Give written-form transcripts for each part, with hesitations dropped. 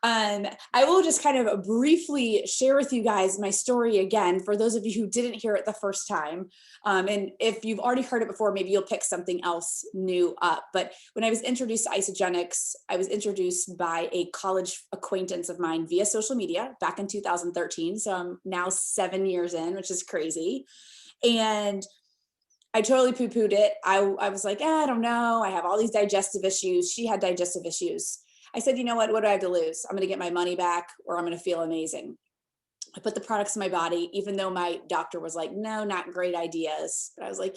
I will just kind of briefly share with you guys my story again, for those of you who didn't hear it the first time. And if you've already heard it before, maybe you'll pick something else new up. But when I was introduced to isogenics, I was introduced by a college acquaintance of mine via social media back in 2013. So I'm now 7 years in, which is crazy. And I totally poo-pooed it. I was like, I don't know. I have all these digestive issues. She had digestive issues. I said, you know what do I have to lose? I'm going to get my money back, or I'm going to feel amazing. I put the products in my body, even though my doctor was like, no, not great ideas. But I was like,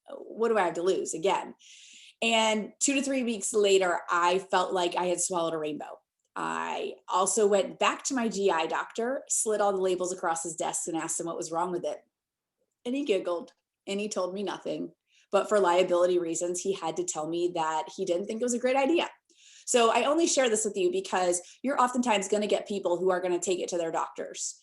what do I have to lose again? And 2 to 3 weeks later, I felt like I had swallowed a rainbow. I also went back to my GI doctor, slid all the labels across his desk and asked him what was wrong with it. And he giggled and he told me nothing. But for liability reasons, he had to tell me that he didn't think it was a great idea. So I only share this with you because you're oftentimes going to get people who are going to take it to their doctors.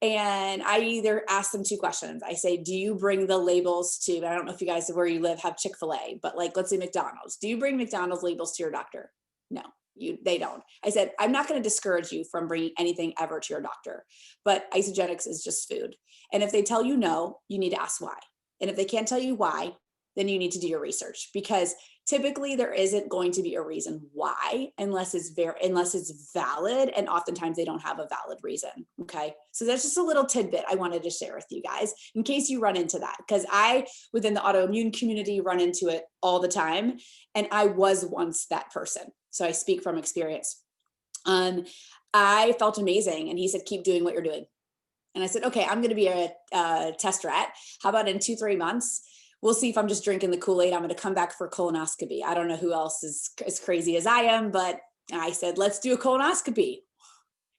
And I either ask them 2 questions. I say, do you bring the labels to, I don't know if you guys where you live have Chick-fil-A, but like, let's say McDonald's. Do you bring McDonald's labels to your doctor? No, they don't. I said, I'm not going to discourage you from bringing anything ever to your doctor, but isogenics is just food. And if they tell you no, you need to ask why. And if they can't tell you why, then you need to do your research, because typically there isn't going to be a reason why unless it's valid, and oftentimes they don't have a valid reason. Okay, so that's just a little tidbit I wanted to share with you guys in case you run into that, because I within the autoimmune community run into it all the time, and I was once that person, so I speak from experience. I felt amazing, and he said, keep doing what you're doing. And I said, okay, I'm going to be a test rat. How about in 2-3 months? We'll see if I'm just drinking the Kool-Aid. I'm going to come back for a colonoscopy. I don't know who else is as crazy as I am, but I said, let's do a colonoscopy.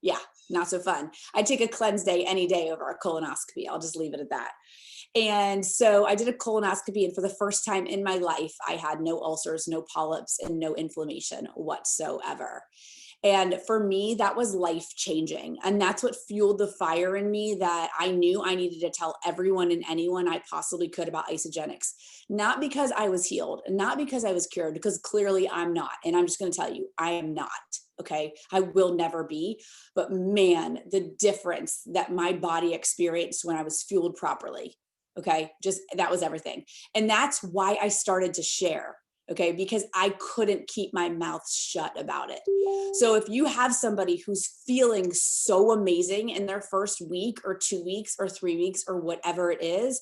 Yeah, not so fun. I take a cleanse day any day over a colonoscopy. I'll just leave it at that. And so I did a colonoscopy, and for the first time in my life, I had no ulcers, no polyps, and no inflammation whatsoever. And for me, that was life-changing. And that's what fueled the fire in me that I knew I needed to tell everyone and anyone I possibly could about isogenics. Not because I was healed, and not because I was cured, because clearly I'm not. And I'm just going to tell you, I am not. Okay. I will never be. But man, the difference that my body experienced when I was fueled properly. Okay. Just that was everything. And that's why I started to share. Okay, because I couldn't keep my mouth shut about it. So if you have somebody who's feeling so amazing in their first week or 2 weeks or 3 weeks or whatever it is,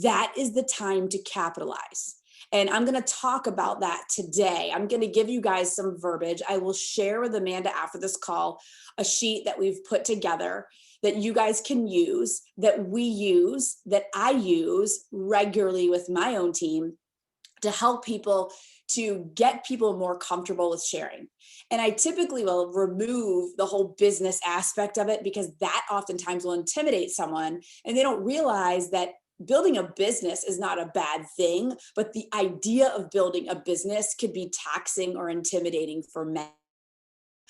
that is the time to capitalize. And I'm going to talk about that today. I'm going to give you guys some verbiage. I will share with Amanda after this call a sheet that we've put together that you guys can use, that we use, that I use regularly with my own team, to help people, to get people more comfortable with sharing. And I typically will remove the whole business aspect of it, because that oftentimes will intimidate someone, and they don't realize that building a business is not a bad thing, but the idea of building a business could be taxing or intimidating for many.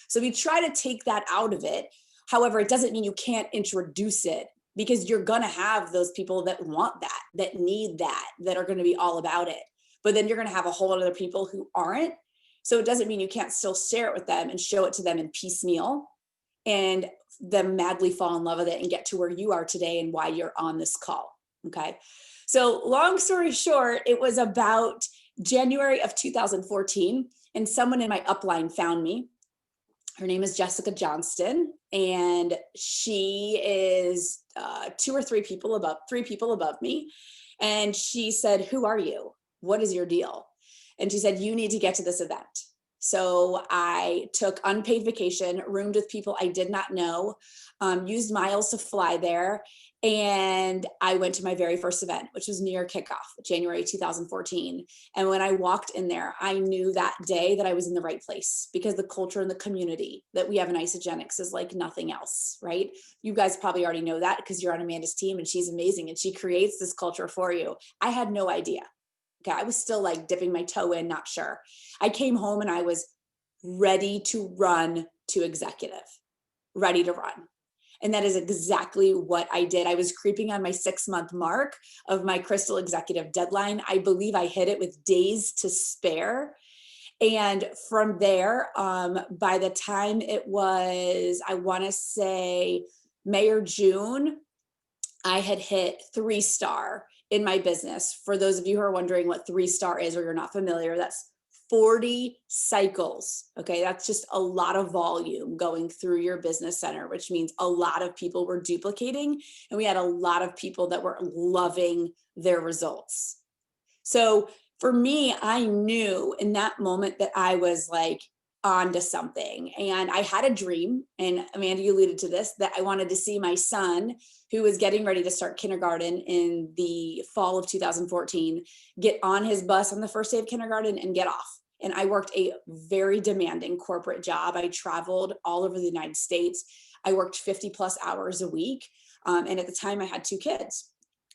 So we try to take that out of it. However, it doesn't mean you can't introduce it, because you're going to have those people that want that, that need that are going to be all about it. But then you're going to have a whole lot of other people who aren't. So it doesn't mean you can't still share it with them and show it to them in piecemeal, and them madly fall in love with it and get to where you are today and why you're on this call. Okay. So long story short, it was about January of 2014, and someone in my upline found me. Her name is Jessica Johnston, and she is 2 or 3 people above me. And she said, who are you? What is your deal? And she said, you need to get to this event. So I took unpaid vacation, roomed with people I did not know, used miles to fly there. And I went to my very first event, which was New Year Kickoff, January 2014. And when I walked in there, I knew that day that I was in the right place, because the culture and the community that we have in Isogenics is like nothing else, right? You guys probably already know that because you're on Amanda's team, and she's amazing, and she creates this culture for you. I had no idea. Okay, I was still like dipping my toe in, not sure. I came home and I was ready to run to executive, ready to run. And that is exactly what I did. I was creeping on my 6-month mark of my Crystal executive deadline. I believe I hit it with days to spare. And from there, by the time it was, I want to say May or June, I had hit 3-star in my business. For those of you who are wondering what 3-star is or you're not familiar, that's 40 cycles. Okay, that's just a lot of volume going through your business center, which means a lot of people were duplicating, and we had a lot of people that were loving their results. So for me, I knew in that moment that I was like onto something. And I had a dream, and Amanda, you alluded to this, that I wanted to see my son, who was getting ready to start kindergarten in the fall of 2014, get on his bus on the first day of kindergarten and get off. And I worked a very demanding corporate job. I traveled all over the United States. I worked 50 plus hours a week. And at the time I had 2 kids.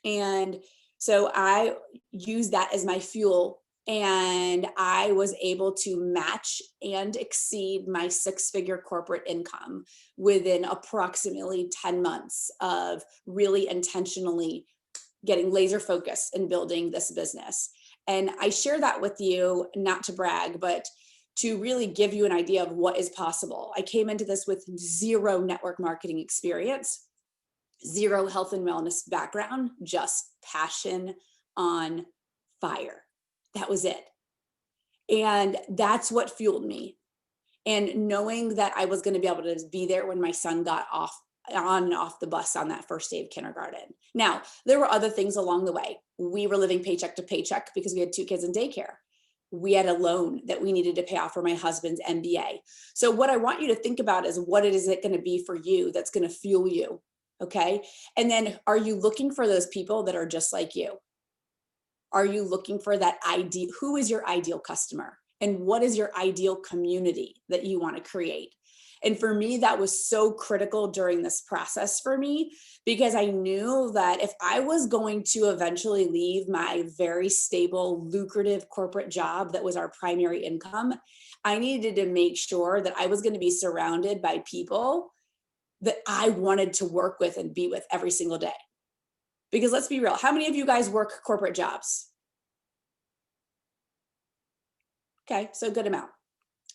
And so I used that as my fuel, and I was able to match and exceed my 6-figure corporate income within approximately 10 months of really intentionally getting laser focused and building this business. And I share that with you, not to brag, but to really give you an idea of what is possible. I came into this with 0 network marketing experience, 0 health and wellness background, just passion on fire. That was it. And that's what fueled me. And knowing that I was going to be able to be there when my son got on and off the bus on that first day of kindergarten. Now, there were other things along the way. We were living paycheck to paycheck because we had 2 kids in daycare. We had a loan that we needed to pay off for my husband's MBA. So what I want you to think about is, what is it going to be for you that's going to fuel you? Okay. And then, are you looking for those people that are just like you? Are you looking for that ideal? Who is your ideal customer? And what is your ideal community that you want to create? And for me, that was so critical during this process for me, because I knew that if I was going to eventually leave my very stable, lucrative corporate job that was our primary income, I needed to make sure that I was going to be surrounded by people that I wanted to work with and be with every single day. Because let's be real, how many of you guys work corporate jobs? Okay, so a good amount.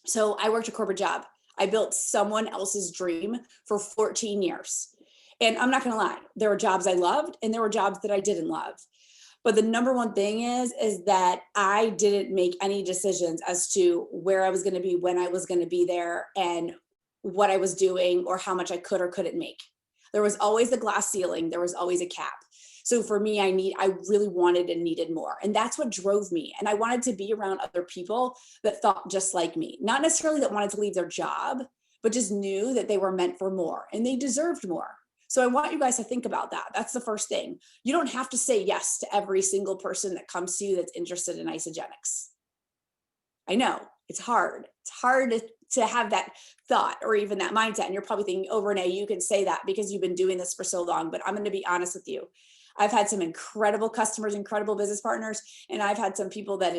So I worked a corporate job. I built someone else's dream for 14 years. And I'm not gonna lie, there were jobs I loved and there were jobs that I didn't love. But the number one thing is that I didn't make any decisions as to where I was gonna be, when I was gonna be there, and what I was doing, or how much I could or couldn't make. There was always a glass ceiling, there was always a cap. So for me, I really wanted and needed more. And that's what drove me. And I wanted to be around other people that thought just like me, not necessarily that wanted to leave their job, but just knew that they were meant for more and they deserved more. So I want you guys to think about that. That's the first thing. You don't have to say yes to every single person that comes to you that's interested in isogenics. I know it's hard. It's hard to have that thought or even that mindset. And you're probably thinking, oh, Renee, you can say that because you've been doing this for so long. But I'm going to be honest with you. I've had some incredible customers, incredible business partners, and I've had some people that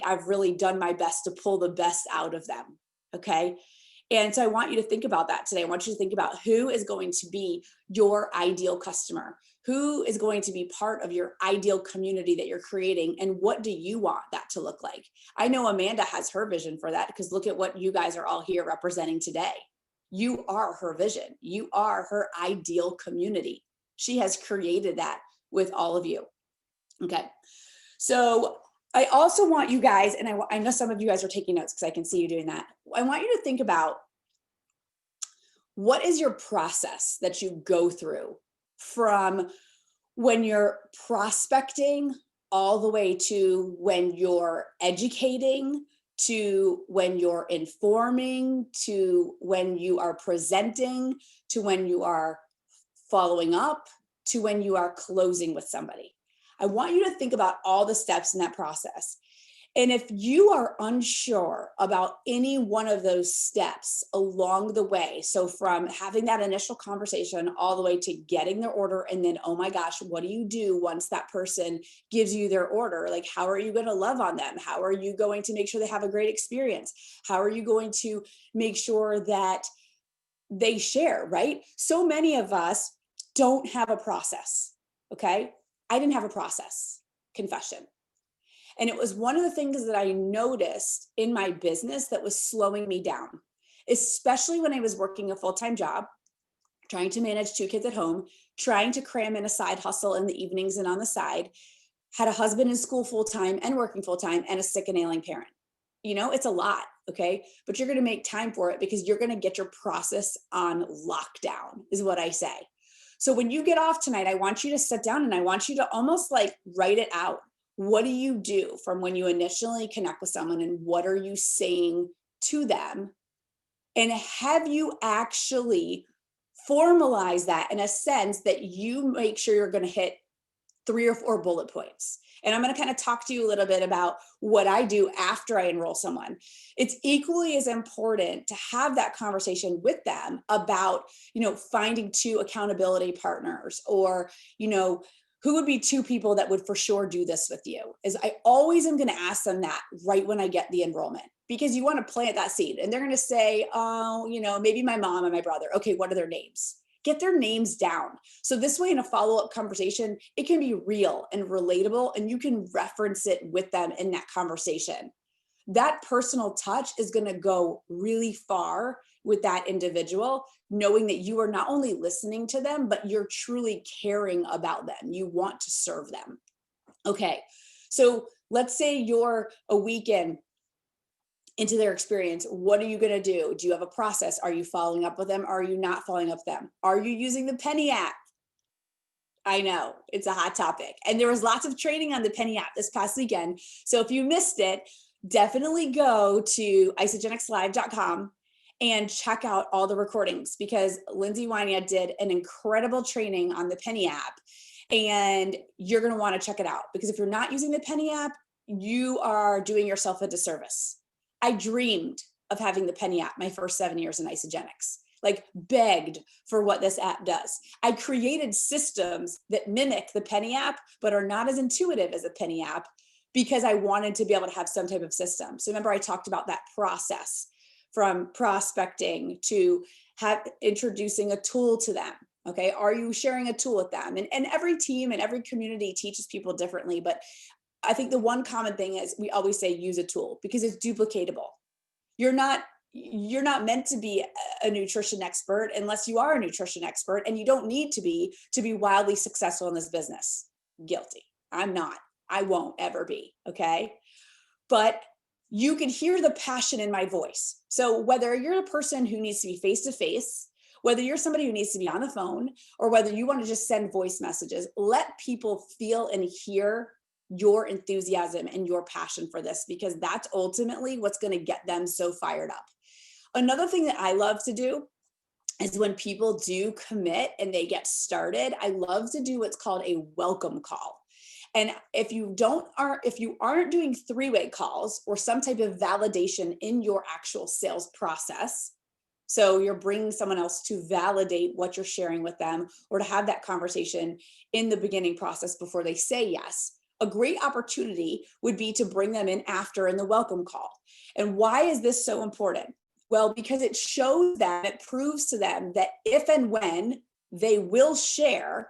I've really done my best to pull the best out of them. Okay. And so I want you to think about that today. I want you to think about who is going to be your ideal customer, who is going to be part of your ideal community that you're creating, and what do you want that to look like? I know Amanda has her vision for that, because look at what you guys are all here representing today. You are her vision. You are her ideal community. She has created that with all of you. Okay. So I also want you guys, and I know some of you guys are taking notes because I can see you doing that. I want you to think about, what is your process that you go through from when you're prospecting all the way to when you're educating, to when you're informing, to when you are presenting, to when you are following up, to when you are closing with somebody. I want you to think about all the steps in that process. And if you are unsure about any one of those steps along the way, so from having that initial conversation all the way to getting their order, and then, oh my gosh, what do you do once that person gives you their order? Like, how are you going to love on them? How are you going to make sure they have a great experience? How are you going to make sure that they share, right? So many of us don't have a process. Okay. I didn't have a process, confession. And it was one of the things that I noticed in my business that was slowing me down, especially when I was working a full-time job, trying to manage 2 kids at home, trying to cram in a side hustle in the evenings and on the side, had a husband in school full-time and working full-time, and a sick and ailing parent. It's a lot, okay? But you're going to make time for it because you're going to get your process on lockdown, is what I say. So when you get off tonight, I want you to sit down and I want you to almost like write it out. What do you do from when you initially connect with someone, and what are you saying to them? And have you actually formalized that in a sense that you make sure you're going to hit 3 or 4 bullet points? And I'm going to kind of talk to you a little bit about what I do after I enroll someone. It's equally as important to have that conversation with them about, finding 2 accountability partners, or, who would be 2 people that would for sure do this with you. Is I always am going to ask them that right when I get the enrollment, because you want to plant that seed, and they're going to say, oh, maybe my mom and my brother. Okay, what are their names? Get their names down. So this way, in a follow-up conversation, it can be real and relatable, and you can reference it with them in that conversation. That personal touch is going to go really far with that individual, knowing that you are not only listening to them, but you're truly caring about them. You want to serve them. Okay, so let's say you're a weekend into their experience. What are you going to do? Do you have a process? Are you following up with them? Are you not following up with them? Are you using the Penny app? I know it's a hot topic, and there was lots of training on the Penny app this past weekend. So if you missed it, definitely go to isagenixlive.com and check out all the recordings, because Lindsay Wynia did an incredible training on the Penny app, and you're going to want to check it out, because if you're not using the Penny app, you are doing yourself a disservice. I dreamed of having the Penny app my first 7 years in Isagenix, like begged for what this app does. I created systems that mimic the Penny app, but are not as intuitive as the Penny app, because I wanted to be able to have some type of system. So remember, I talked about that process from prospecting to introducing a tool to them. Okay, are you sharing a tool with them? And every team and every community teaches people differently, but I think the one common thing is we always say use a tool, because it's duplicatable. You're not meant to be a nutrition expert unless you are a nutrition expert, and you don't need to be wildly successful in this business. Guilty. I'm not. I won't ever be. Okay. But you can hear the passion in my voice. So whether you're a person who needs to be face to face, whether you're somebody who needs to be on the phone, or whether you want to just send voice messages, let people feel and hear your enthusiasm and your passion for this, because that's ultimately what's going to get them so fired up. Another thing that I love to do is when people do commit and they get started, I love to do what's called a welcome call. And if you aren't doing 3-way calls or some type of validation in your actual sales process, so you're bringing someone else to validate what you're sharing with them, or to have that conversation in the beginning process before they say yes, a great opportunity would be to bring them in after in the welcome call. And why is this so important? Well, because it shows them, it proves to them that if and when they will share,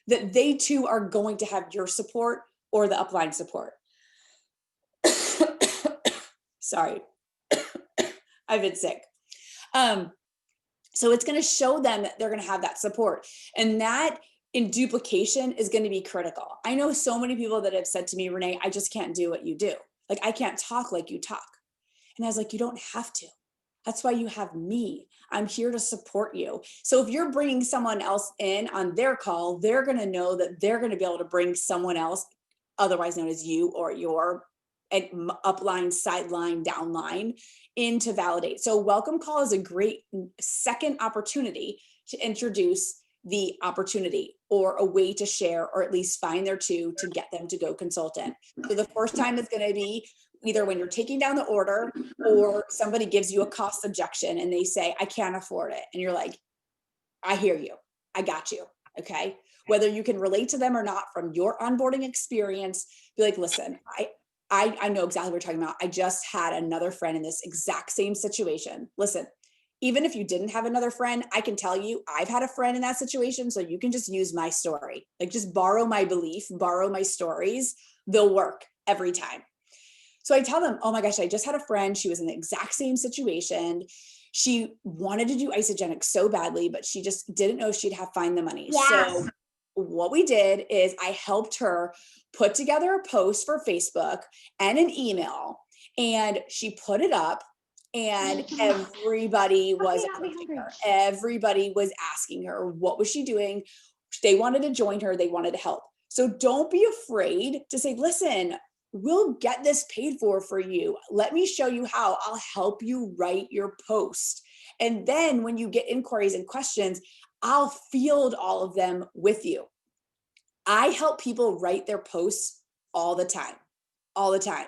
that they too are going to have your support or the upline support. Sorry, I've been sick. So it's going to show them that they're going to have that support, and that in duplication is going to be critical. I know so many people that have said to me, Renee, I just can't do what you do. Like, I can't talk like you talk. And I was like, you don't have to. That's why you have me. I'm here to support you. So if you're bringing someone else in on their call, they're going to know that they're going to be able to bring someone else, otherwise known as you or your upline, sideline, downline, in to validate. So welcome call is a great second opportunity to introduce the opportunity or a way to share, or at least find their 2 to get them to go consultant. So the first time is going to be either when you're taking down the order, or somebody gives you a cost objection and they say, I can't afford it. And you're like, I hear you. I got you. Okay. Whether you can relate to them or not from your onboarding experience, be like, listen, I know exactly what you're talking about. I just had another friend in this exact same situation. Listen, even if you didn't have another friend, I can tell you I've had a friend in that situation. So you can just use my story, like just borrow my belief, borrow my stories. They'll work. every time. So I tell them, oh my gosh, I just had a friend. She was in the exact same situation. She wanted to do isogenics so badly, but she just didn't know she'd find the money. Yes. So what we did is I helped her put together a post for Facebook and an email, and she put it up, and everybody was approaching her. Everybody was asking her, what was she doing? They wanted to join her. They wanted to help. So don't be afraid to say, listen, we'll get this paid for you. Let me show you how. I'll help you write your post. And then when you get inquiries and questions, I'll field all of them with you. I help people write their posts all the time, all the time.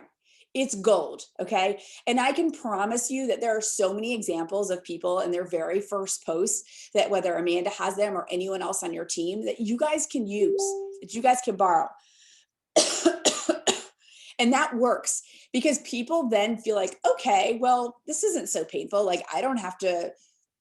It's gold, okay? And I can promise you that there are so many examples of people in their very first posts that whether Amanda has them or anyone else on your team that you guys can use, that you guys can borrow. And that works because people then feel like, okay, well, this isn't so painful. Like I don't have to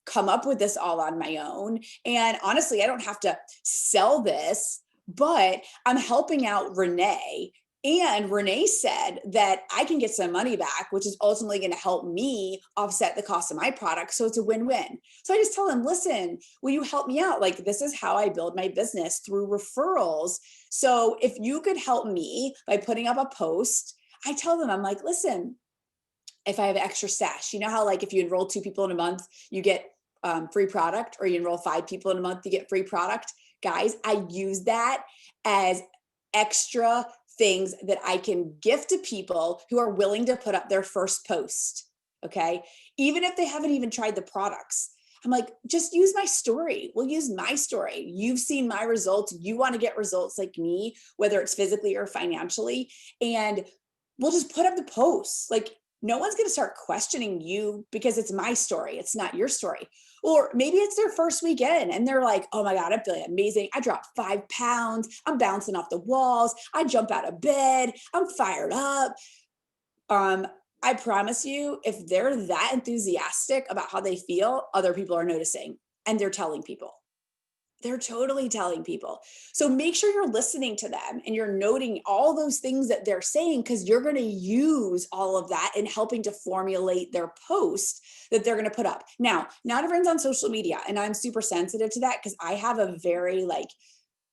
come up with this all on my own. And honestly, I don't have to sell this, but I'm helping out Renee. And Renee said that I can get some money back, which is ultimately going to help me offset the cost of my product. So it's a win-win. So I just tell them, listen, will you help me out? Like, this is how I build my business through referrals. So if you could help me by putting up a post, I tell them, I'm like, listen, if I have extra stash, you know how like if you enroll 2 people in a month, you get free product, or you enroll 5 people in a month, you get free product. Guys, I use that as extra things that I can gift to people who are willing to put up their first post. Okay. Even if they haven't even tried the products, I'm like, just use my story. We'll use my story. You've seen my results. You want to get results like me, whether it's physically or financially. And we'll just put up the posts. Like, no one's going to start questioning you because it's my story. It's not your story. Or maybe it's their first weekend and they're like, oh my God, I'm feeling amazing. I dropped 5 pounds. I'm bouncing off the walls. I jump out of bed. I'm fired up. I promise you, if they're that enthusiastic about how they feel, other people are noticing and they're telling people. They're totally telling people. So make sure you're listening to them and you're noting all those things that they're saying, because you're going to use all of that in helping to formulate their post that they're going to put up. Now, not everyone's on social media, and I'm super sensitive to that because I have a very like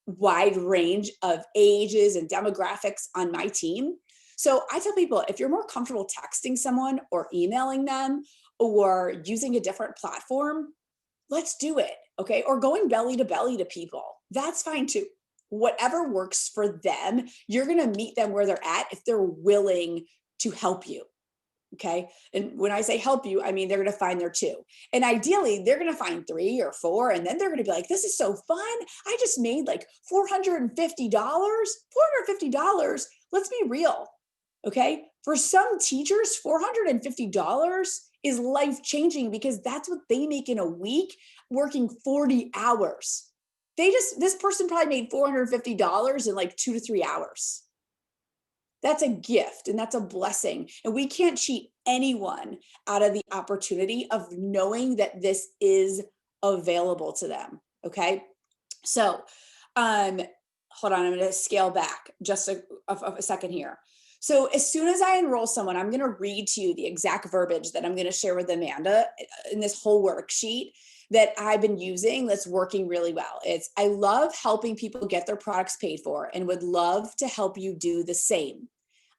wide range of ages and demographics on my team. So I tell people, if you're more comfortable texting someone or emailing them or using a different platform, let's do it. Okay. Or going belly to people. That's fine too. Whatever works for them, you're going to meet them where they're at if they're willing to help you. Okay. And when I say help you, I mean, they're going to find their 2. And ideally, they're going to find 3 or 4. And then they're going to be like, this is so fun. I just made like $450. $450. Let's be real. Okay. For some teachers, $450 is life-changing because that's what they make in a week working 40 hours. This person probably made $450 in like 2 to 3 hours. That's a gift and that's a blessing. And we can't cheat anyone out of the opportunity of knowing that this is available to them. Okay. So, hold on, I'm going to scale back just a second here. So as soon as I enroll someone, I'm going to read to you the exact verbiage that I'm going to share with Amanda in this whole worksheet that I've been using that's working really well. It's, I love helping people get their products paid for and would love to help you do the same.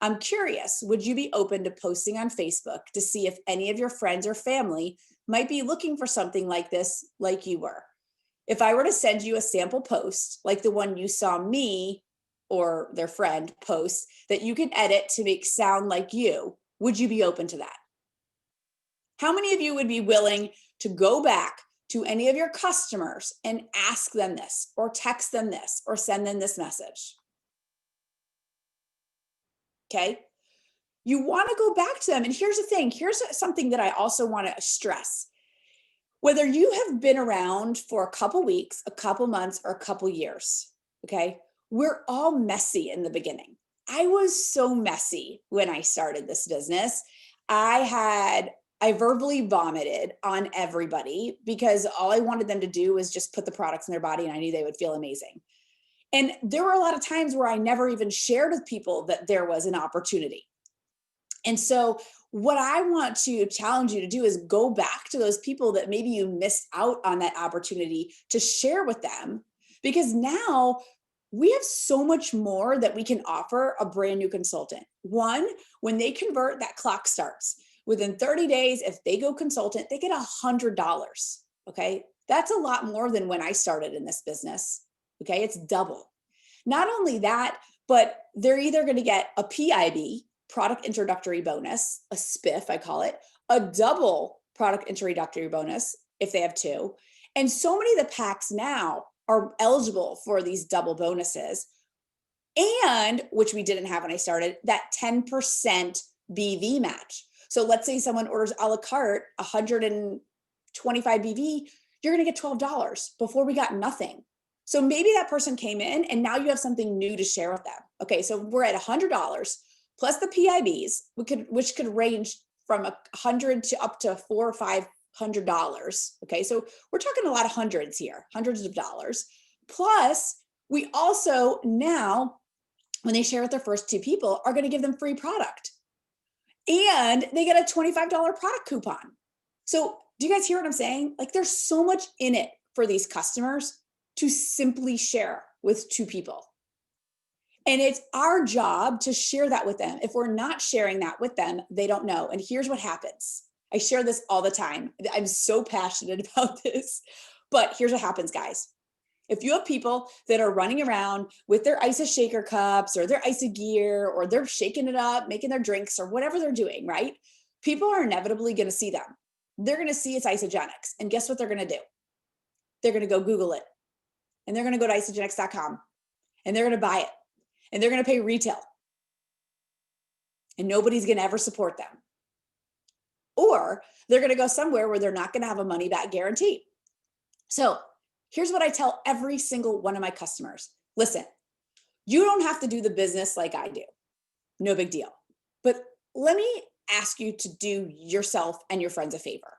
I'm curious, would you be open to posting on Facebook to see if any of your friends or family might be looking for something like this, like you were? If I were to send you a sample post, like the one you saw me or their friend post that you can edit to make sound like you, would you be open to that? How many of you would be willing to go back to any of your customers and ask them this, or text them this, or send them this message? Okay. You want to go back to them. And here's the thing. Here's something that I also want to stress. Whether you have been around for a couple weeks, a couple months, or a couple years, okay, we're all messy in the beginning. I was so messy when I started this business. I verbally vomited on everybody because all I wanted them to do was just put the products in their body and I knew they would feel amazing. And there were a lot of times where I never even shared with people that there was an opportunity. And so what I want to challenge you to do is go back to those people that maybe you missed out on that opportunity to share with them, because now we have so much more that we can offer a brand new consultant. One, when they convert, that clock starts. Within 30 days, if they go consultant, they get $100. Okay. That's a lot more than when I started in this business. Okay. It's double. Not only that, but they're either going to get a PIB, product introductory bonus, a spiff, I call it, a double product introductory bonus if they have two. And so many of the packs now are eligible for these double bonuses. And which we didn't have when I started, that 10% BV match. So let's say someone orders a la carte 125 BV, you're going to get $12. Before we got nothing. So maybe that person came in and now you have something new to share with them. Okay, so we're at $100 plus the PIBs, which could range from $100 to up to $400 or $500. Okay, so we're talking a lot of hundreds here, hundreds of dollars. Plus, we also now, when they share with their first two people, are going to give them free product. And they get a $25 product coupon. So do you guys hear what I'm saying? Like, there's so much in it for these customers to simply share with two people. And it's our job to share that with them. If we're not sharing that with them, they don't know. And here's what happens. I share this all the time. I'm so passionate about this. But here's what happens, guys. If you have people that are running around with their ISA shaker cups or their ISA gear, or they're shaking it up, making their drinks or whatever they're doing, right? People are inevitably going to see them. They're going to see it's Isagenics. And guess what they're going to do? They're going to go Google it. And they're going to go to isagenics.com. And they're going to buy it. And they're going to pay retail. And nobody's going to ever support them. Or they're going to go somewhere where they're not going to have a money back guarantee. So here's what I tell every single one of my customers. Listen, you don't have to do the business like I do. No big deal. But let me ask you to do yourself and your friends a favor.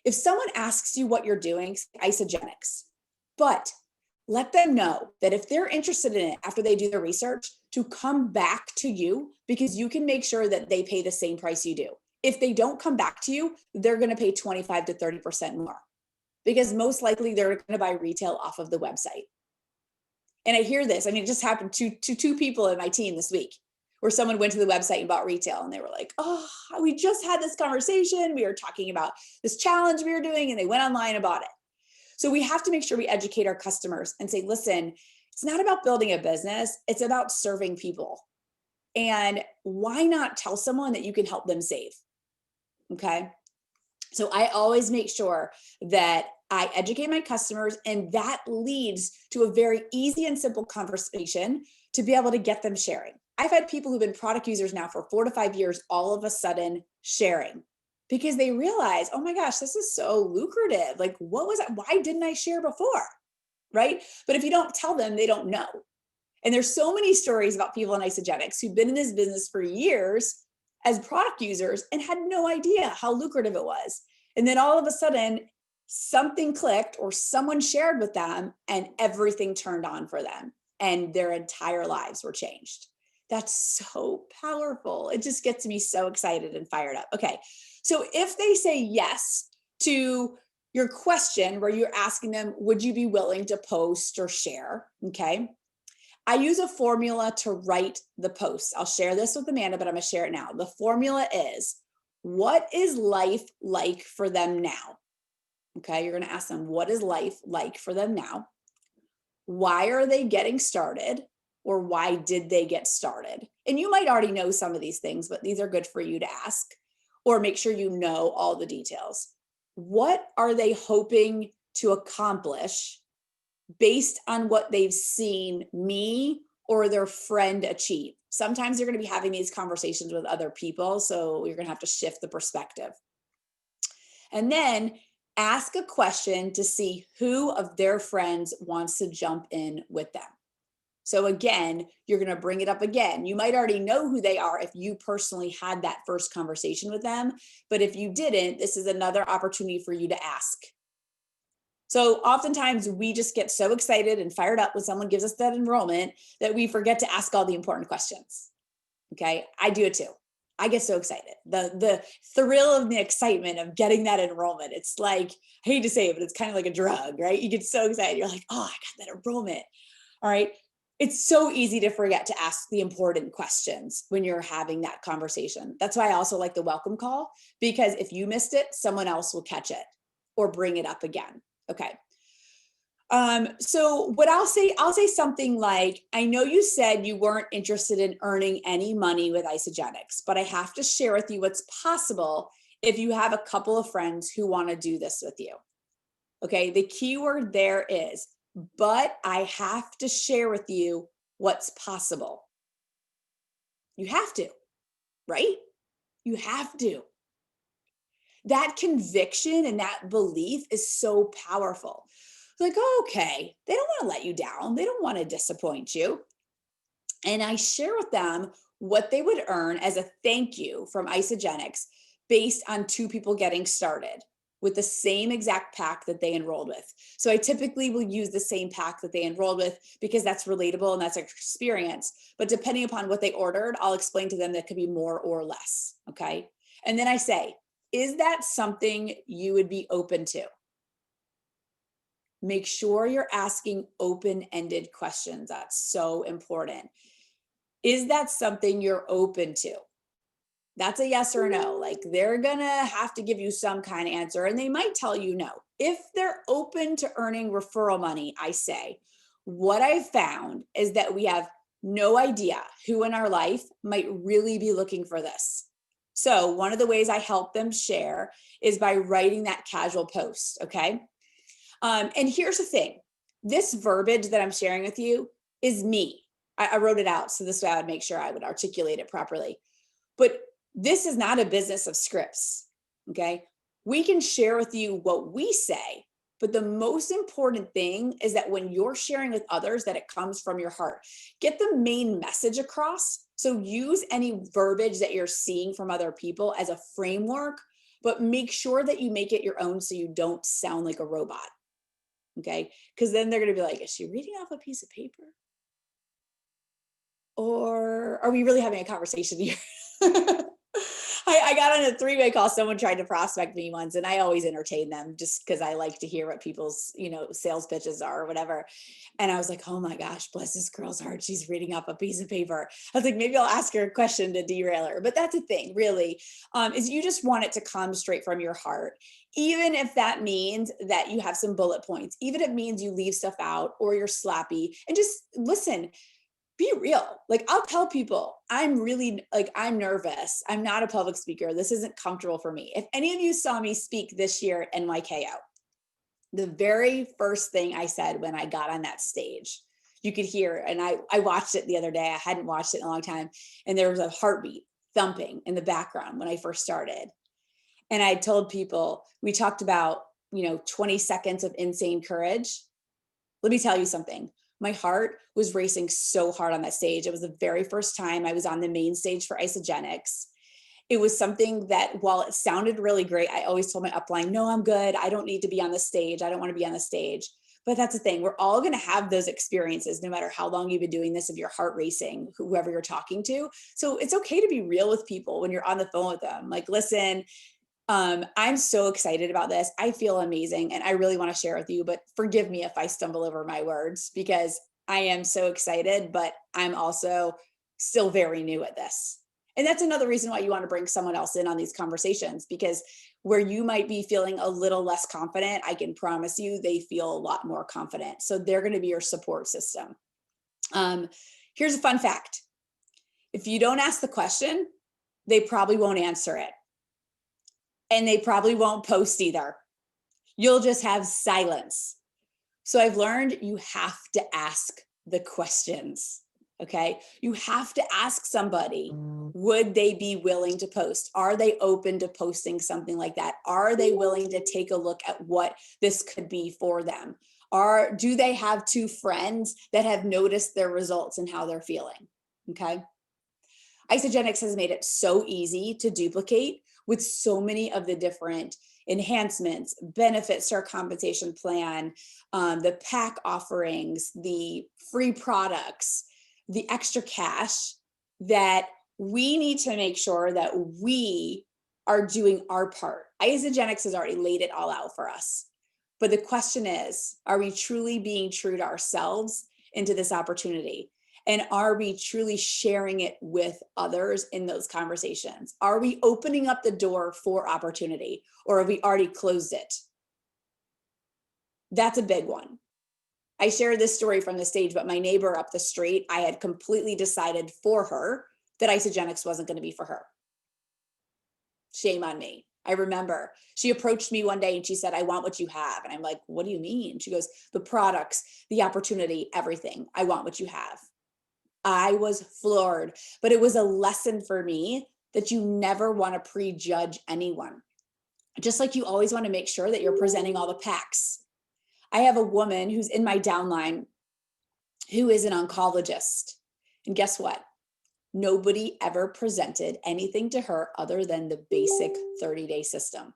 If someone asks you what you're doing, Isagenics, but let them know that if they're interested in it after they do their research, to come back to you, because you can make sure that they pay the same price you do. If they don't come back to you, they're going to pay 25 to 30% more, because most likely they're going to buy retail off of the website. And I hear this. I mean, it just happened to two people in my team this week, where someone went to the website and bought retail, and they were like, oh, we just had this conversation. We were talking about this challenge we were doing, and they went online and bought it. So we have to make sure we educate our customers and say, listen, it's not about building a business. It's about serving people. And why not tell someone that you can help them save? Okay. So I always make sure that I educate my customers, and that leads to a very easy and simple conversation to be able to get them sharing. I've had people who've been product users now for 4 to 5 years, all of a sudden sharing, because they realize, oh my gosh, this is so lucrative. Like, what was that? Why didn't I share before? Right? But if you don't tell them, they don't know. And there's so many stories about people in Isagenics who've been in this business for years as product users and had no idea how lucrative it was. And then all of a sudden, something clicked or someone shared with them, and everything turned on for them, and their entire lives were changed. That's so powerful. It just gets me so excited and fired up. Okay. So if they say yes to your question, where you're asking them, would you be willing to post or share? Okay. I use a formula to write the posts. I'll share this with Amanda, but I'm going to share it now. The formula is, what is life like for them now? Okay. You're going to ask them, what is life like for them now? Why are they getting started? Or why did they get started? And you might already know some of these things, but these are good for you to ask, or make sure you know all the details. What are they hoping to accomplish based on what they've seen me or their friend achieve? Sometimes you're going to be having these conversations with other people, so you're going to have to shift the perspective. And then ask a question to see who of their friends wants to jump in with them. So again, you're going to bring it up again. You might already know who they are if you personally had that first conversation with them. But if you didn't, this is another opportunity for you to ask. So oftentimes we just get so excited and fired up when someone gives us that enrollment that we forget to ask all the important questions. Okay. I do it too. I get so excited. The thrill of the excitement of getting that enrollment. It's like, I hate to say it, but it's kind of like a drug, right? You get so excited. You're like, oh, I got that enrollment. All right. It's so easy to forget to ask the important questions when you're having that conversation. That's why I also like the welcome call, because if you missed it, someone else will catch it or bring it up again. Okay. So what I'll say something like, I know you said you weren't interested in earning any money with Isogenics, but I have to share with you what's possible if you have a couple of friends who want to do this with you. Okay. The key word there is, but I have to share with you what's possible. You have to, right? You have to. That conviction and that belief is so powerful. Like, oh, okay, they don't want to let you down. They don't want to disappoint you. And I share with them what they would earn as a thank you from Isogenics based on two people getting started with the same exact pack that they enrolled with. So I typically will use the same pack that they enrolled with because that's relatable and that's their experience. But depending upon what they ordered, I'll explain to them that could be more or less. Okay. And then I say, is that something you would be open to? Make sure you're asking open-ended questions. That's so important. Is that something you're open to? That's a yes or no. Like they're gonna have to give you some kind of answer and they might tell you no. If they're open to earning referral money, I say, what I've found is that we have no idea who in our life might really be looking for this. So one of the ways I help them share is by writing that casual post, okay? And here's the thing, this verbiage that I'm sharing with you is me. I wrote it out. So this way I would make sure I would articulate it properly. But this is not a business of scripts. Okay. We can share with you what we say, but the most important thing is that when you're sharing with others, that it comes from your heart. Get the main message across. So use any verbiage that you're seeing from other people as a framework, but make sure that you make it your own so you don't sound like a robot. Okay. Because then they're going to be like, is she reading off a piece of paper? Or are we really having a conversation here? I got on a three-way call. Someone tried to prospect me once, and I always entertain them just because I like to hear what people's, sales pitches are or whatever. And I was like, oh my gosh, bless this girl's heart. She's reading off a piece of paper. I was like, maybe I'll ask her a question to derail her. But that's the thing, really, is you just want it to come straight from your heart. Even if that means that you have some bullet points, even if it means you leave stuff out or you're slappy, and just listen. Be real. Like I'll tell people, I'm nervous. I'm not a public speaker. This isn't comfortable for me. If any of you saw me speak this year at NYKO, the very first thing I said when I got on that stage, you could hear, and I watched it the other day. I hadn't watched it in a long time. And there was a heartbeat thumping in the background when I first started. And I told people, we talked about, 20 seconds of insane courage. Let me tell you something. My heart was racing so hard on that stage. It was the very first time I was on the main stage for Isogenics. It was something that while it sounded really great, I always told my upline, no, I'm good. I don't need to be on the stage. I don't want to be on the stage. But that's the thing. We're all going to have those experiences, no matter how long you've been doing this, of your heart racing, whoever you're talking to. So it's okay to be real with people when you're on the phone with them. Like, listen, I'm so excited about this. I feel amazing and I really want to share with you, but forgive me if I stumble over my words because I am so excited, but I'm also still very new at this. And that's another reason why you want to bring someone else in on these conversations, because where you might be feeling a little less confident, I can promise you they feel a lot more confident. So they're going to be your support system. Here's a fun fact. If you don't ask the question, they probably won't answer it. And they probably won't post either. You'll just have silence. So I've learned you have to ask the questions, okay? You have to ask somebody, would they be willing to post? Are they open to posting something like that? Are they willing to take a look at what this could be for them? Do they have two friends that have noticed their results and how they're feeling, okay? Isogenics has made it so easy to duplicate with so many of the different enhancements, benefits to our compensation plan, the pack offerings, the free products, the extra cash, that we need to make sure that we are doing our part. Isagenix has already laid it all out for us. But the question is, are we truly being true to ourselves into this opportunity? And are we truly sharing it with others in those conversations? Are we opening up the door for opportunity, or have we already closed it? That's a big one. I shared this story from the stage, but my neighbor up the street, I had completely decided for her that Isagenix wasn't going to be for her. Shame on me. I remember she approached me one day and she said, I want what you have. And I'm like, what do you mean? She goes, the products, the opportunity, everything. I want what you have. I was floored, but it was a lesson for me that you never want to prejudge anyone. Just like you always want to make sure that you're presenting all the packs. I have a woman who's in my downline who is an oncologist. And guess what? Nobody ever presented anything to her other than the basic 30-day system.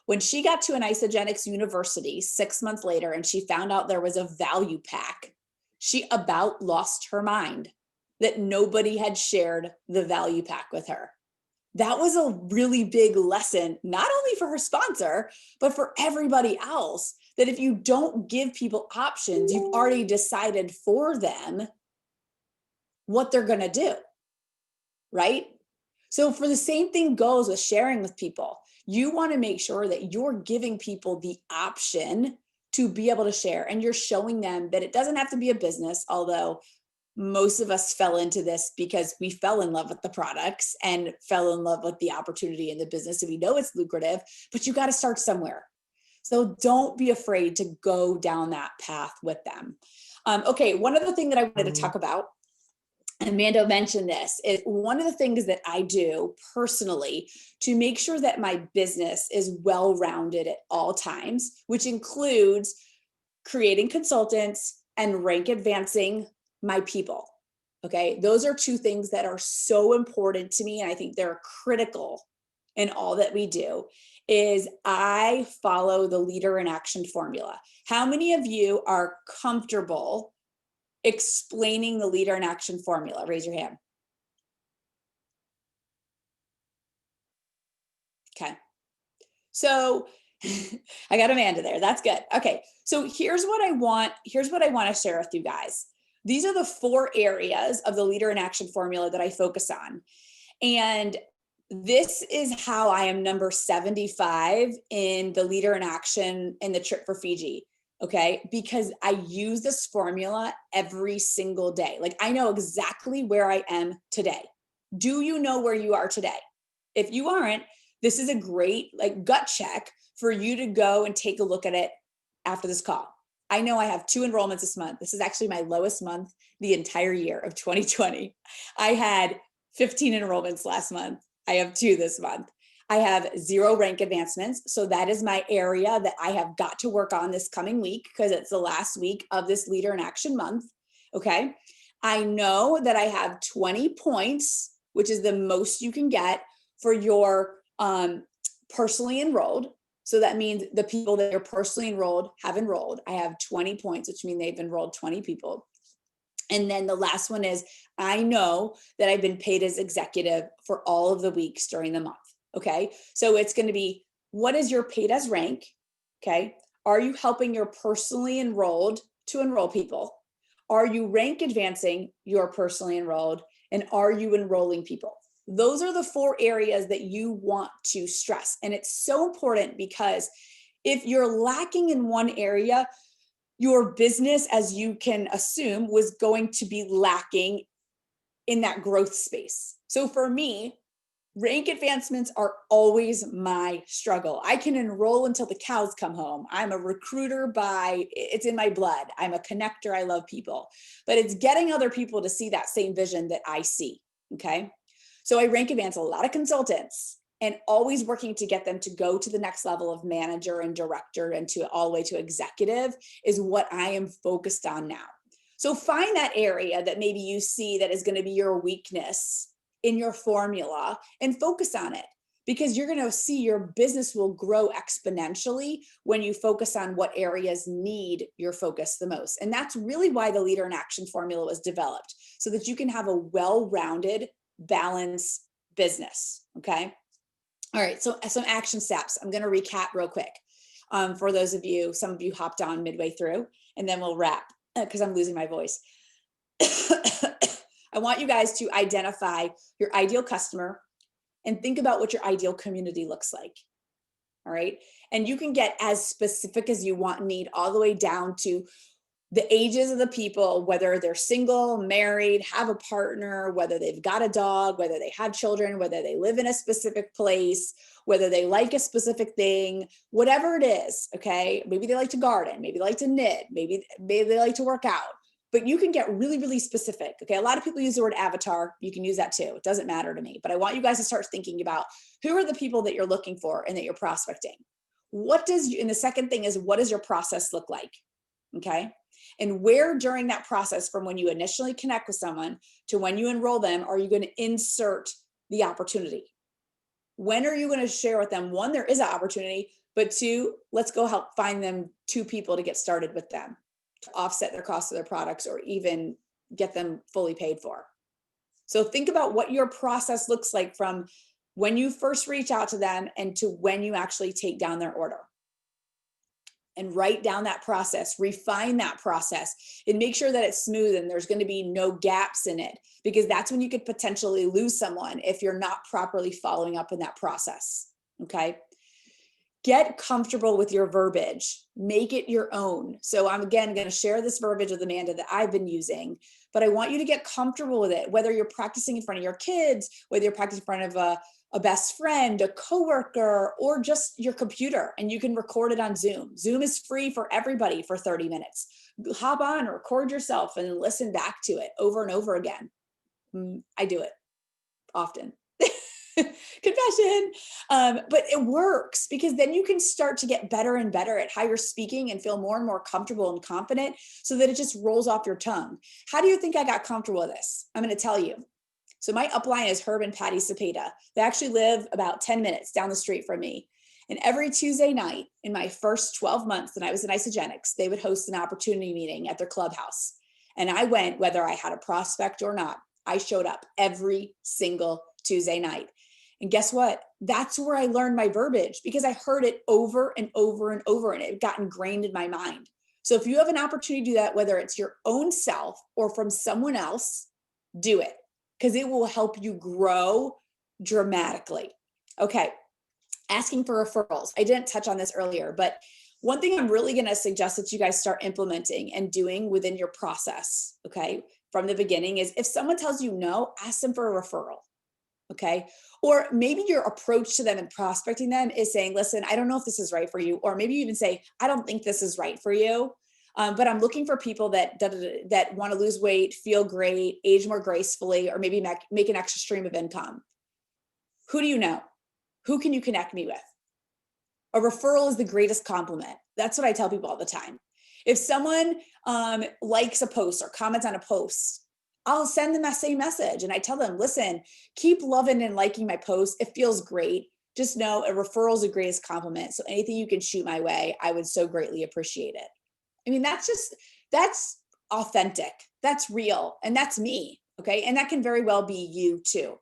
When she got to an Isagenix university 6 months later and she found out there was a value pack, she about lost her mind that nobody had shared the value pack with her. That was a really big lesson, not only for her sponsor, but for everybody else, that if you don't give people options, you've already decided for them what they're going to do. Right? So for the same thing goes with sharing with people. You want to make sure that you're giving people the option to be able to share, and you're showing them that it doesn't have to be a business, although most of us fell into this because we fell in love with the products and fell in love with the opportunity in the business. And we know it's lucrative, but you got to start somewhere. So don't be afraid to go down that path with them. Okay, one other thing that I wanted to talk about, and Mando mentioned this, is one of the things that I do personally to make sure that my business is well-rounded at all times, which includes creating consultants and rank advancing my people. Okay, those are two things that are so important to me, and I think they're critical in all that we do, is I follow the leader in action formula. How many of you are comfortable explaining the leader in action formula? Raise your hand. Okay. So I got Amanda there. That's good. Okay. So here's what I want to share with you guys. These are the 4 areas of the leader in action formula that I focus on. And this is how I am number 75 in the leader in action in the trip for Fiji. Okay, because I use this formula every single day. Like, I know exactly where I am today. Do you know where you are today? If you aren't, this is a great gut check for you to go and take a look at it after this call. I know I have 2 enrollments this month. This is actually my lowest month the entire year of 2020. I had 15 enrollments last month. I have 2 this month. I have 0 rank advancements. So that is my area that I have got to work on this coming week, because it's the last week of this leader in action month. Okay. I know that I have 20 points, which is the most you can get for your personally enrolled. So that means the people that are personally enrolled have enrolled. I have 20 points, which means they've enrolled 20 people. And then the last one is, I know that I've been paid as executive for all of the weeks during the month. Okay. So it's going to be, what is your paid as rank? Okay. Are you helping your personally enrolled to enroll people? Are you rank advancing your personally enrolled? And are you enrolling people? Those are the 4 areas that you want to stress. And it's so important, because if you're lacking in one area, your business, as you can assume, was going to be lacking in that growth space. So for me, rank advancements are always my struggle. I can enroll until the cows come home. I'm a recruiter it's in my blood. I'm a connector. I love people, but it's getting other people to see that same vision that I see. Okay. So I rank advance a lot of consultants, and always working to get them to go to the next level of manager and director and to all the way to executive is what I am focused on now. So find that area that maybe you see that is going to be your weakness in your formula and focus on it, because you're going to see your business will grow exponentially when you focus on what areas need your focus the most. And that's really why the Leader in Action formula was developed, so that you can have a well-rounded, balanced business. Okay. All right. So some action steps. I'm going to recap real quick. For those of you, some of you hopped on midway through, and then we'll wrap because I'm losing my voice. I want you guys to identify your ideal customer and think about what your ideal community looks like. All right. And you can get as specific as you want and need, all the way down to the ages of the people, whether they're single, married, have a partner, whether they've got a dog, whether they have children, whether they live in a specific place, whether they like a specific thing, whatever it is. Okay. Maybe they like to garden, maybe they like to knit, maybe they like to work out. But you can get really, really specific. Okay. A lot of people use the word avatar. You can use that too. It doesn't matter to me, but I want you guys to start thinking about who are the people that you're looking for and that you're prospecting. And the second thing is, what does your process look like? Okay. And where during that process, from when you initially connect with someone to when you enroll them, are you going to insert the opportunity? When are you going to share with them? One, there is an opportunity, but two, let's go help find them 2 people to get started with them, to offset their cost of their products, or even get them fully paid for. So think about what your process looks like from when you first reach out to them and to when you actually take down their order. And write down that process, refine that process, and make sure that it's smooth and there's going to be no gaps in it, because that's when you could potentially lose someone if you're not properly following up in that process. Okay. Get comfortable with your verbiage, make it your own. So I'm again going to share this verbiage with Amanda that I've been using, but I want you to get comfortable with it, whether you're practicing in front of your kids, whether you're practicing in front of a best friend, a coworker, or just your computer, and you can record it on Zoom. Zoom is free for everybody for 30 minutes. Hop on, record yourself, and listen back to it over and over again. I do it often. Confession. But it works, because then you can start to get better and better at how you're speaking and feel more and more comfortable and confident, so that it just rolls off your tongue. How do you think I got comfortable with this? I'm going to tell you. So my upline is Herb and Patty Cepeda. They actually live about 10 minutes down the street from me. And every Tuesday night in my first 12 months that I was in Isogenics, they would host an opportunity meeting at their clubhouse. And I went, whether I had a prospect or not. I showed up every single Tuesday night. And guess what? That's where I learned my verbiage, because I heard it over and over and over, and it got ingrained in my mind. So if you have an opportunity to do that, whether it's your own self or from someone else, do it, because it will help you grow dramatically. Okay. Asking for referrals. I didn't touch on this earlier, but one thing I'm really going to suggest that you guys start implementing and doing within your process, okay, from the beginning, is if someone tells you no, ask them for a referral. Okay. Or maybe your approach to them and prospecting them is saying, listen, I don't know if this is right for you. Or maybe you even say, I don't think this is right for you. But I'm looking for people that want to lose weight, feel great, age more gracefully, or maybe make an extra stream of income. Who do you know? Who can you connect me with? A referral is the greatest compliment. That's what I tell people all the time. If someone likes a post or comments on a post, I'll send them that same message. And I tell them, listen, keep loving and liking my post. It feels great. Just know a referral is the greatest compliment. So anything you can shoot my way, I would so greatly appreciate it. I mean, that's authentic. That's real. And that's me. Okay. And that can very well be you too.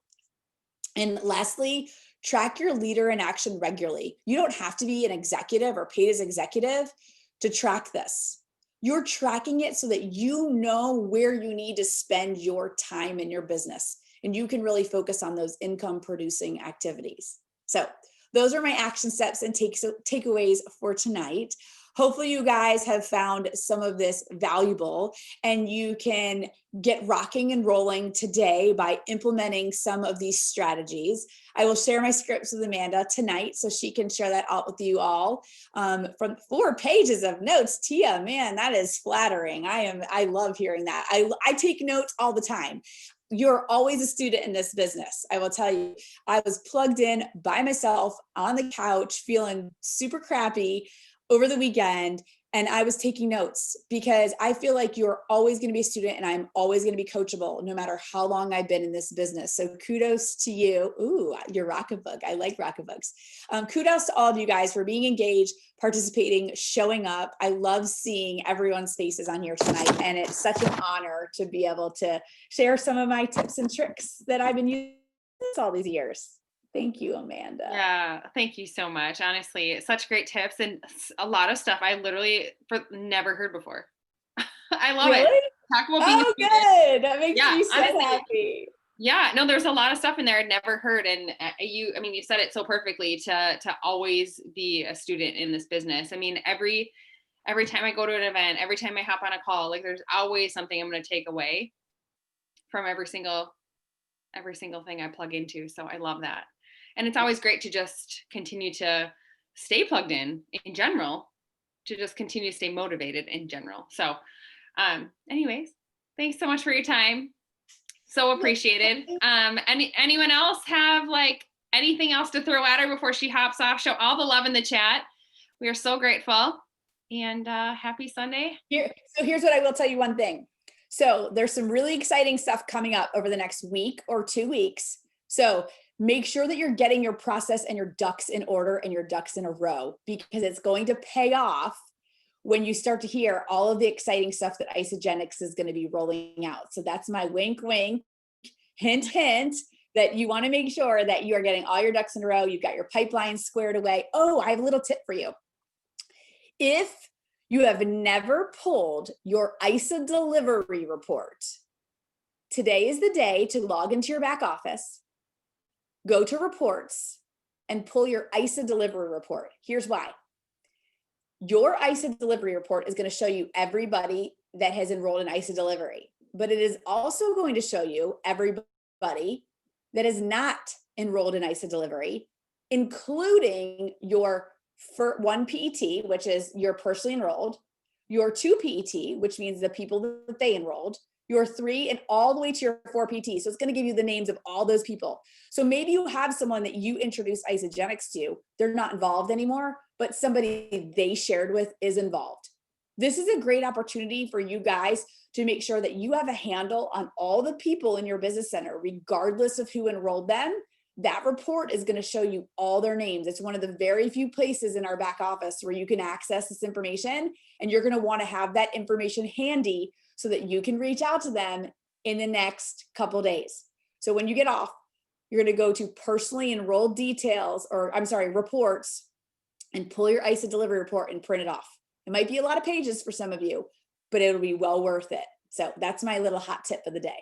And lastly, track your leader in action regularly. You don't have to be an executive or paid as executive to track this. You're tracking it so that you know where you need to spend your time in your business, and you can really focus on those income producing activities. So those are my action steps and takeaways for tonight. Hopefully you guys have found some of this valuable, and you can get rocking and rolling today by implementing some of these strategies. I will share my scripts with Amanda tonight so she can share that out with you all. From 4 pages of notes, Tia, man, that is flattering. I love hearing that. I take notes all the time. You're always a student in this business. I will tell you, I was plugged in by myself on the couch, feeling super crappy over the weekend, And I was taking notes because I feel like you're always going to be a student and I'm always going to be coachable no matter how long I've been in this business. So kudos to you. Ooh, you're Rockabug. I like Rockabugs. Kudos to all of you guys for being engaged, participating, showing up. I love seeing everyone's faces on here tonight. And it's such an honor to be able to share some of my tips and tricks that I've been using all these years. Thank you, Amanda. Yeah, thank you so much. Honestly, such great tips and a lot of stuff I literally never heard before. I love it. Really? Talk about being a Oh, student. good. That makes Yeah, me so honestly, happy. yeah, no, there's a lot of stuff in there I'd never heard. And I mean, you said it so perfectly to always be a student in this business. I mean, every time I go to an event, every time I hop on a call, like there's always something I'm going to take away from every single thing I plug into. So I love that. And it's always great to just continue to stay plugged in general, to just continue to stay motivated in general. So anyways, thanks so much for your time. So appreciated. Anyone else have like anything else to throw at her before she hops off? Show all the love in the chat. We are so grateful, and happy Sunday. So here's what I will tell you, one thing. So there's some really exciting stuff coming up over the next week or 2 weeks. So make sure that you're getting your process and your ducks in order and your ducks in a row, because it's going to pay off when you start to hear all of the exciting stuff that Isagenix is going to be rolling out. So that's my wink, wink, hint, hint, that you want to make sure that you are getting all your ducks in a row. You've got your pipeline squared away. Oh, I have a little tip for you. If you have never pulled your ISA delivery report, today is the day to log into your back office, go to reports, and pull your ISA delivery report. Here's why. Your ISA delivery report is going to show you everybody that has enrolled in ISA delivery, but it is also going to show you everybody that is not enrolled in ISA delivery, including your one PET, which is your personally enrolled, your 2 PET, which means the people that they enrolled, your 3, and all the way to your 4 PT. So it's going to give you the names of all those people. So maybe you have someone that you introduced Isagenix to, they're not involved anymore, but somebody they shared with is involved. This is a great opportunity for you guys to make sure that you have a handle on all the people in your business center, regardless of who enrolled them. That report is going to show you all their names. It's one of the very few places in our back office where you can access this information, and you're going to want to have that information handy so that you can reach out to them in the next couple days. So when you get off, you're going to go to personally enrolled details, or I'm sorry, reports, and pull your ISA delivery report and print it off. It might be a lot of pages for some of you, but it'll be well worth it. So that's my little hot tip of the day.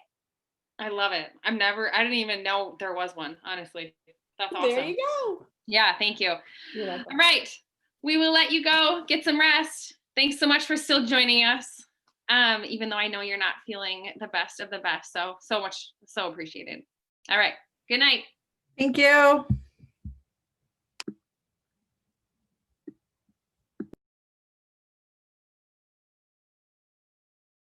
I love it. I didn't even know there was one, honestly. That's awesome. There you go. Yeah, thank you. You're welcome. All right. We will let you go, get some rest. Thanks so much for still joining us. Even though I know you're not feeling the best of the best. So appreciated. All right. Good night. Thank you.